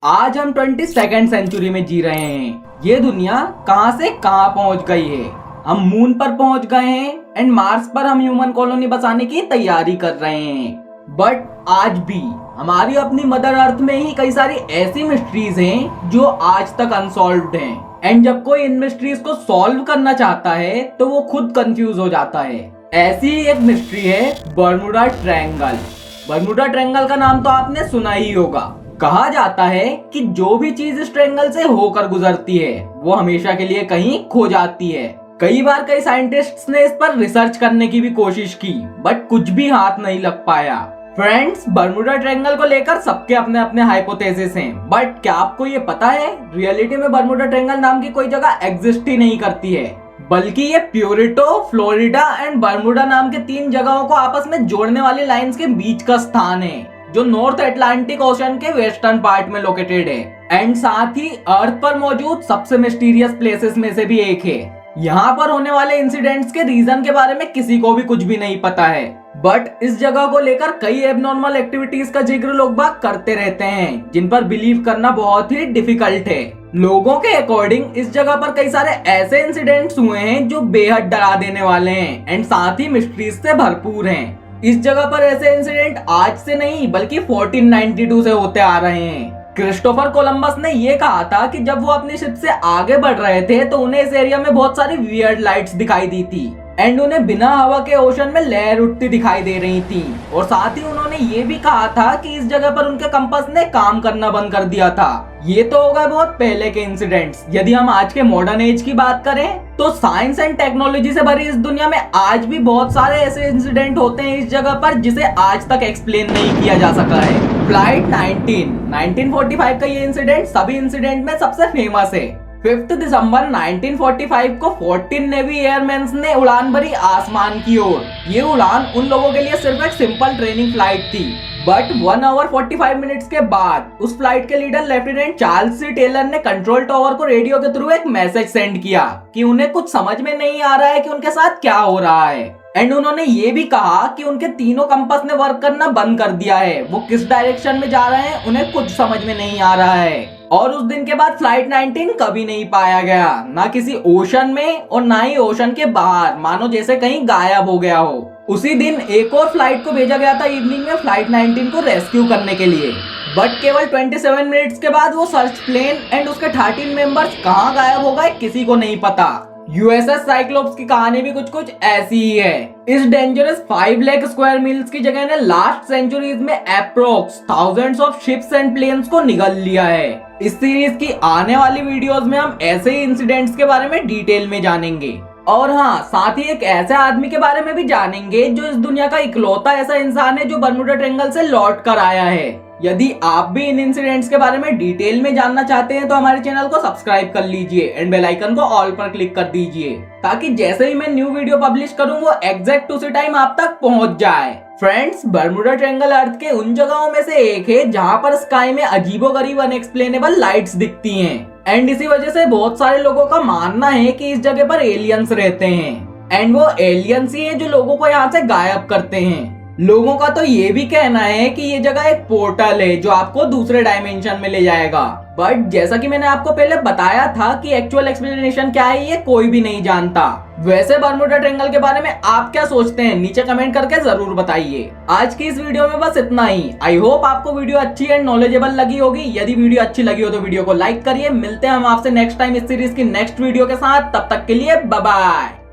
आज हम 22nd century में जी रहे हैं। ये दुनिया कहां से कहां पहुंच गई है। हम मून पर पहुंच गए हैं एंड मार्स पर हम ह्यूमन कॉलोनी बसाने की तैयारी कर रहे हैं। बट आज भी हमारी अपनी मदर अर्थ में ही कई सारी ऐसी मिस्ट्रीज हैं जो आज तक अनसॉल्व्ड हैं। एंड जब कोई इन मिस्ट्रीज को सॉल्व करना चाहता है तो वो खुद कंफ्यूज हो जाता है। ऐसी ही एक मिस्ट्री है बर्मुडा ट्रायंगल। बर्मुडा ट्रायंगल का नाम तो आपने सुना ही होगा। कहा जाता है कि जो भी चीज इस ट्रायंगल से होकर गुजरती है वो हमेशा के लिए कहीं खो जाती है। कई बार कई साइंटिस्ट्स ने इस पर रिसर्च करने की भी कोशिश की बट कुछ भी हाथ नहीं लग पाया। फ्रेंड्स, बर्मुडा ट्रायंगल को लेकर सबके अपने अपने हाइपोथेसिस हैं, बट क्या आपको ये पता है रियलिटी में बर्मुडा ट्रायंगल नाम की कोई जगह एग्जिस्ट ही नहीं करती है, बल्कि ये प्यूरिटो, फ्लोरिडा एंड बर्मुडा नाम के तीन जगहों को आपस में जोड़ने वाली लाइंस के बीच का स्थान है जो नॉर्थ अटलांटिक ओशन के वेस्टर्न पार्ट में लोकेटेड है एंड साथ ही अर्थ पर मौजूद सबसे मिस्टीरियस प्लेसेस में से भी एक है। यहाँ पर होने वाले इंसिडेंट्स के रीजन के बारे में किसी को भी कुछ भी नहीं पता है, बट इस जगह को लेकर कई एबनॉर्मल एक्टिविटीज का जिक्र लोग बाग करते रहते हैं जिन पर बिलीव करना बहुत ही डिफिकल्ट है। लोगों के अकॉर्डिंग इस जगह पर कई सारे ऐसे इंसिडेंट्स हुए हैं जो बेहद डरा देने वाले हैं एंड साथ ही मिस्ट्रीज से भरपूर हैं। इस जगह पर ऐसे इंसिडेंट आज से नहीं बल्कि 1492 से होते आ रहे हैं। क्रिस्टोफर कोलंबस ने ये कहा था कि जब वो अपनी शिप से आगे बढ़ रहे थे तो उन्हें इस एरिया में बहुत सारी वियर्ड लाइट्स दिखाई दी थी एंड उन्हें बिना हवा के ओशन में लहर उठती दिखाई दे रही थी। और साथ ही उन्होंने ये भी कहा था कि इस जगह पर उनके कंपास ने काम करना बंद कर दिया था। ये तो हो गए बहुत पहले के इंसिडेंट्स। यदि हम आज के मॉडर्न एज की बात करें तो साइंस एंड टेक्नोलॉजी से भरी इस दुनिया में आज भी बहुत सारे ऐसे इंसिडेंट होते हैं इस जगह पर जिसे आज तक एक्सप्लेन नहीं किया जा सका है। फ्लाइट 1945 का ये इंसिडेंट सभी इंसिडेंट में सबसे फेमस है। 5 दिसंबर 1945 को 14 नेवी एयरमैन ने उड़ान भरी आसमान की ओर। ये उड़ान उन लोगों के लिए सिर्फ एक सिंपल ट्रेनिंग फ्लाइट थी, बट 1 आवर 45 मिनट्स के बाद उस फ्लाइट के लीडर लेफ्टिनेंट चार्ल्स सी टेलर ने कंट्रोल टावर को रेडियो के थ्रू एक मैसेज सेंड किया कि उन्हें कुछ समझ में नहीं आ रहा है कि उनके साथ क्या हो रहा है। एंड उन्होंने ये भी कहा कि उनके तीनों कंपास ने वर्क करना बंद कर दिया है। वो किस डायरेक्शन में जा रहे हैं उन्हें कुछ समझ में नहीं आ रहा है। और उस दिन के बाद फ्लाइट 19 कभी नहीं पाया गया, ना किसी ओशन में और ना ही ओशन के बाहर, मानो जैसे कहीं गायब हो गया हो। उसी दिन एक और फ्लाइट को भेजा गया था इवनिंग में फ्लाइट 19 को रेस्क्यू करने के लिए, बट केवल 27 मिनट्स के बाद वो सर्च प्लेन एंड उसके 13 मेंबर्स कहां गायब हो गए किसी को नहीं पता। यूएसएस साइक्लोप्स की कहानी भी कुछ ऐसी ही है। इस डेंजरस 5 लाख स्क्वायर मील्स की जगह ने लास्ट सेंचुरीज में approx thousands of ships and planes को निगल लिया है। इस सीरीज की आने वाली वीडियोस में हम ऐसे ही इंसिडेंट्स के बारे में डिटेल में जानेंगे और हाँ, साथ ही एक ऐसे आदमी के बारे में भी जानेंगे जो इस दुनिया का इकलौता ऐसा इंसान है जो बर्मुडा ट्रायंगल से लौट कर आया है। यदि आप भी इन इंसिडेंट्स के बारे में डिटेल में जानना चाहते हैं तो हमारे चैनल को सब्सक्राइब कर लीजिए एंड बेल आइकन को ऑल पर क्लिक कर दीजिए ताकि जैसे ही मैं न्यू वीडियो पब्लिश करूं वो एग्जैक्ट उसी टाइम आप तक पहुंच जाए। फ्रेंड्स, बर्मुडा ट्रायंगल अर्थ के उन जगहों में से एक है जहां पर स्काई में अजीबोगरीब अनएक्सप्लेनेबल लाइट्स दिखती हैं एंड इसी वजह से बहुत सारे लोगों का मानना है कि इस जगह पर एलियंस रहते हैं एंड वो एलियंस ही है जो लोगों को यहाँ से गायब करते हैं। लोगों का तो ये भी कहना है कि ये जगह एक पोर्टल है जो आपको दूसरे डायमेंशन में ले जाएगा, बट जैसा कि मैंने आपको पहले बताया था कि एक्चुअल एक्सप्लेनेशन क्या है ये कोई भी नहीं जानता। वैसे बर्मुडा ट्रायंगल के बारे में आप क्या सोचते हैं नीचे कमेंट करके जरूर बताइए। आज की इस वीडियो में बस इतना ही। आई होप आपको वीडियो अच्छी एंड नॉलेजेबल लगी होगी। यदि वीडियो अच्छी लगी हो तो वीडियो को लाइक करिए। मिलते हैं हम आपसे नेक्स्ट टाइम इस सीरीज की नेक्स्ट वीडियो के साथ, तब तक के लिए बाय बाय।